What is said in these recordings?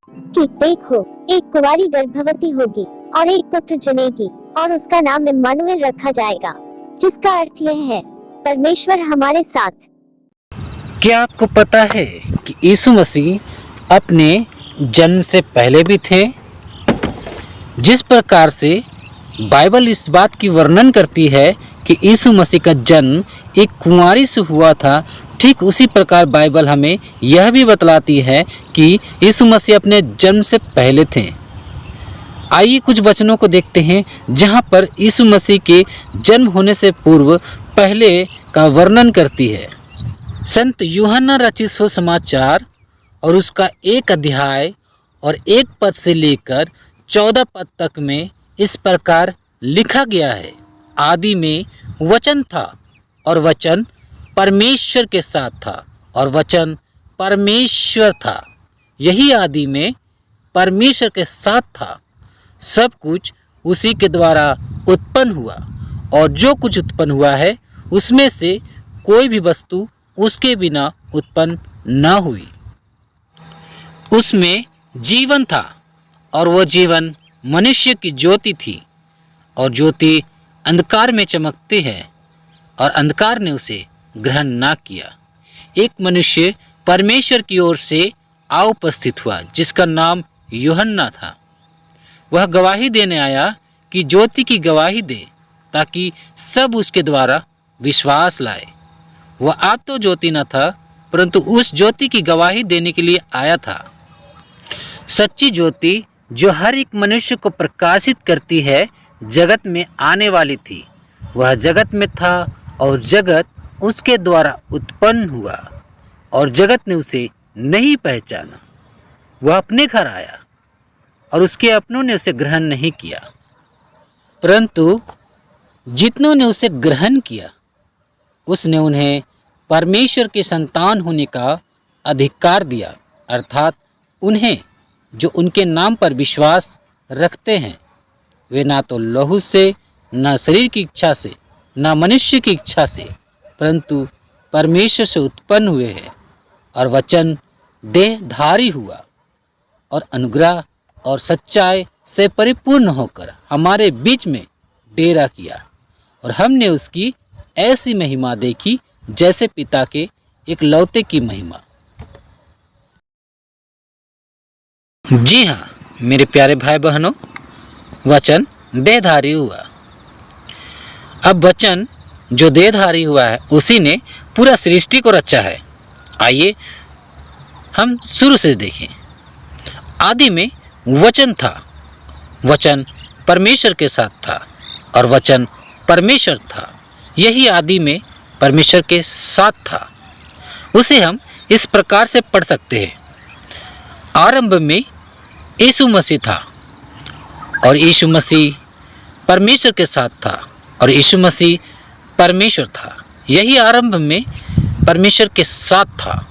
कि देखो, एक कुंवारी गर्भवती होगी और एक पुत्र जनेगी और उसका नाम इम्मानुएल रखा जाएगा, जिसका अर्थ यह है परमेश्वर हमारे साथ। क्या आपको पता है कि यीशु मसीह अपने जन्म से पहले भी थे? जिस प्रकार से बाइबल इस बात की वर्णन करती है कि यीशु मसीह का जन्म एक कुंवारी से हुआ था, ठीक उसी प्रकार बाइबल हमें यह भी बतलाती है कि यीशु मसीह अपने जन्म से पहले थे। आइए कुछ वचनों को देखते हैं जहां पर यीशु मसीह के जन्म होने से पूर्व पहले का वर्णन करती है। संत यूहन्ना रचित सुसमाचार और उसका 1 अध्याय और 1 पद से लेकर 14 पद तक में इस प्रकार लिखा गया है। आदि में वचन था और वचन परमेश्वर के साथ था और वचन परमेश्वर था। यही आदि में परमेश्वर के साथ था। सब कुछ उसी के द्वारा उत्पन्न हुआ और जो कुछ उत्पन्न हुआ है उसमें से कोई भी वस्तु उसके बिना उत्पन्न न हुई। उसमें जीवन था और वह जीवन मनुष्य की ज्योति थी और ज्योति अंधकार में चमकती है और अंधकार ने उसे ग्रहण न किया। एक मनुष्य परमेश्वर की ओर से आ उपस्थित हुआ जिसका नाम यूहन्ना था। वह गवाही देने आया कि ज्योति की गवाही दे ताकि सब उसके द्वारा विश्वास लाए। वह आप तो ज्योति न था परंतु उस ज्योति की गवाही देने के लिए आया था। सच्ची ज्योति जो हर एक मनुष्य को प्रकाशित करती है जगत में आने वाली थी। वह जगत में था और जगत उसके द्वारा उत्पन्न हुआ और जगत ने उसे नहीं पहचाना। वह अपने घर आया और उसके अपनों ने उसे ग्रहण नहीं किया, परंतु जितनों ने उसे ग्रहण किया उसने उन्हें परमेश्वर के संतान होने का अधिकार दिया, अर्थात उन्हें जो उनके नाम पर विश्वास रखते हैं। वे ना तो लहू से, ना शरीर की इच्छा से, ना मनुष्य की इच्छा से, परंतु परमेश्वर से उत्पन्न हुए हैं। और वचन देहधारी हुआ और अनुग्रह और सच्चाई से परिपूर्ण होकर हमारे बीच में डेरा किया और हमने उसकी ऐसी महिमा देखी जैसे पिता के एक लौते की महिमा। जी हाँ मेरे प्यारे भाई बहनों, वचन देहधारी हुआ। अब वचन जो देहधारी हुआ है उसी ने पूरा सृष्टि को रचा है। आइए हम शुरू से देखें। आदि में वचन था, वचन परमेश्वर के साथ था और वचन परमेश्वर था। यही आदि में परमेश्वर के साथ था। उसे हम इस प्रकार से पढ़ सकते हैं। आरंभ में यीशु मसीह था और यीशु मसीह परमेश्वर के साथ था और यीशु मसीह परमेश्वर था। यही आरंभ में परमेश्वर के साथ था।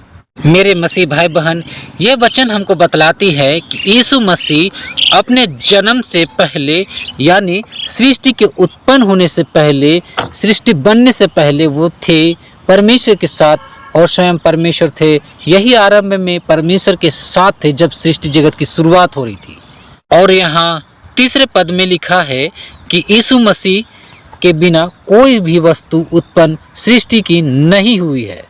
मेरे मसीह भाई बहन, ये वचन हमको बतलाती है कि यीशु मसीह अपने जन्म से पहले यानी सृष्टि के उत्पन्न होने से पहले, सृष्टि बनने से पहले वो थे परमेश्वर के साथ और स्वयं परमेश्वर थे। यही आरंभ में परमेश्वर के साथ थे जब सृष्टि जगत की शुरुआत हो रही थी। और यहाँ तीसरे पद में लिखा है कि यीशु मसीह के बिना कोई भी वस्तु उत्पन्न सृष्टि की नहीं हुई है।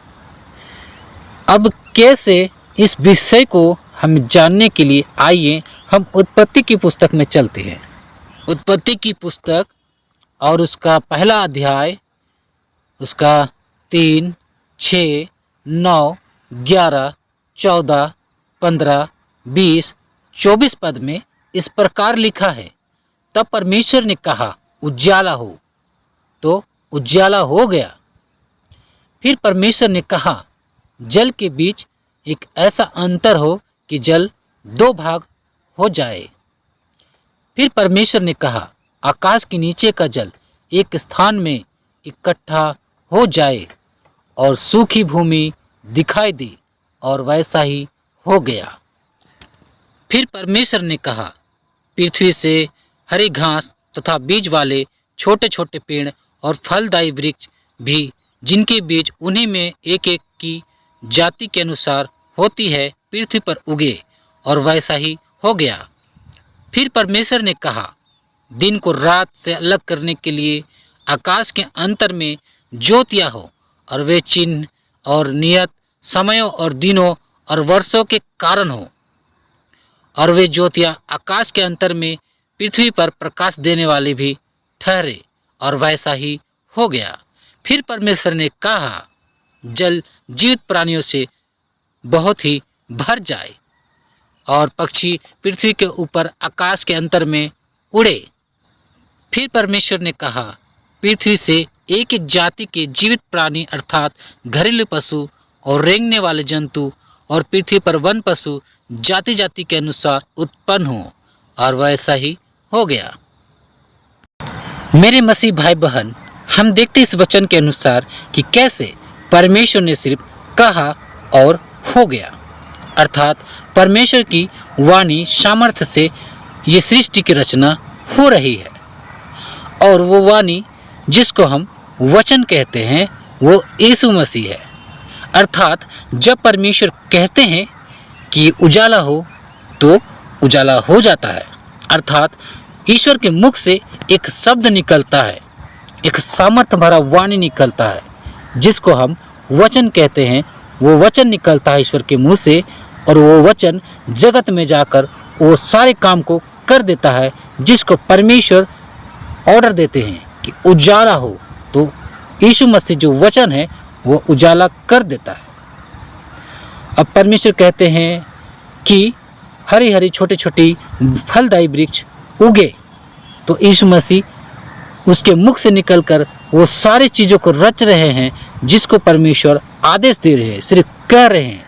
अब कैसे इस विषय को हम जानने के लिए आइए हम उत्पत्ति की पुस्तक में चलते हैं। उत्पत्ति की पुस्तक और उसका पहला अध्याय, उसका 3, 6, 9, 11, 14, 15, 20, 24 पद में इस प्रकार लिखा है। तब परमेश्वर ने कहा उजियाला हो, तो उजियाला हो गया। फिर परमेश्वर ने कहा जल के बीच एक ऐसा अंतर हो कि जल 2 भाग हो जाए। फिर परमेश्वर ने कहा आकाश के नीचे का जल एक स्थान में इकट्ठा हो जाए और सूखी भूमि दिखाई दे, और वैसा ही हो गया। फिर परमेश्वर ने कहा पृथ्वी से हरी घास तथा बीज वाले छोटे छोटे पेड़ और फलदायी वृक्ष भी, जिनके बीज उन्हीं में एक एक की जाति के अनुसार होती है, पृथ्वी पर उगे और वैसा ही हो गया। फिर परमेश्वर ने कहा, दिन को रात से अलग करने के लिए आकाश के अंतर में ज्योतियाँ हो, और वे चिन्ह और नियत समयों और दिनों और वर्षों के कारण हो। और वे ज्योतियाँ आकाश के अंतर में पृथ्वी पर प्रकाश देने वाली भी ठहरे, और वैसा ही हो गया। फिर परमेश्वर ने कहा, जल जीवित प्राणियों से बहुत ही भर जाए, और पक्षी पृथ्वी के ऊपर आकाश के अंतर में उड़े। फिर परमेश्वर ने कहा, पृथ्वी से एक एक जाति के जीवित प्राणी अर्थात घरेलू पशु और रेंगने वाले जंतु और पृथ्वी पर वन पशु जाति जाति के अनुसार उत्पन्न हो, और वैसा ही हो गया। मेरे मसीह भाई बहन, हम देखते इस वचन के अनुसार कि कैसे परमेश्वर ने सिर्फ कहा और हो गया, अर्थात परमेश्वर की वाणी सामर्थ्य से ये सृष्टि की रचना हो रही है। और वो वाणी जिसको हम वचन कहते हैं वो यीशु मसीह है। अर्थात जब परमेश्वर कहते हैं कि उजाला हो तो उजाला हो जाता है। अर्थात ईश्वर के मुख से एक शब्द निकलता है, एक सामर्थ्य भरा वाणी निकलता है जिसको हम वचन कहते हैं। वो वचन निकलता है ईश्वर के मुंह से, और वो वचन जगत में जाकर वो सारे काम को कर देता है जिसको परमेश्वर ऑर्डर देते हैं कि उजाला हो, तो यीशु मसीह जो वचन है वो उजाला कर देता है। अब परमेश्वर कहते हैं कि हरी हरी छोटी छोटी फलदायी वृक्ष उगे, तो यीशु मसीह उसके मुख से निकलकर वो सारी चीज़ों को रच रहे हैं जिसको परमेश्वर आदेश दे रहे हैं, सिर्फ कह रहे हैं।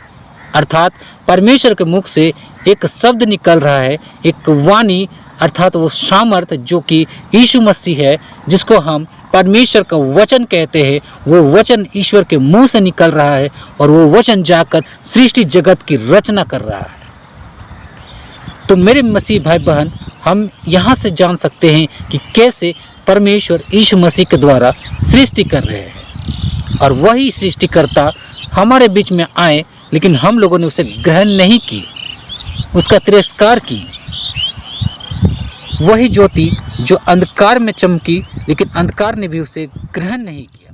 अर्थात परमेश्वर के मुख से एक शब्द निकल रहा है, एक वाणी, अर्थात वो सामर्थ जो कि यीशु मसीह है, जिसको हम परमेश्वर का वचन कहते हैं। वो वचन ईश्वर के मुंह से निकल रहा है और वो वचन जाकर सृष्टि जगत की रचना कर रहा है। तो मेरे मसीह भाई बहन, हम यहाँ से जान सकते हैं कि कैसे परमेश्वर यीशु मसीह के द्वारा सृष्टि कर रहे हैं, और वही सृष्टिकर्ता हमारे बीच में आए, लेकिन हम लोगों ने उसे ग्रहण नहीं की, उसका तिरस्कार की। वही ज्योति जो अंधकार में चमकी, लेकिन अंधकार ने भी उसे ग्रहण नहीं किया।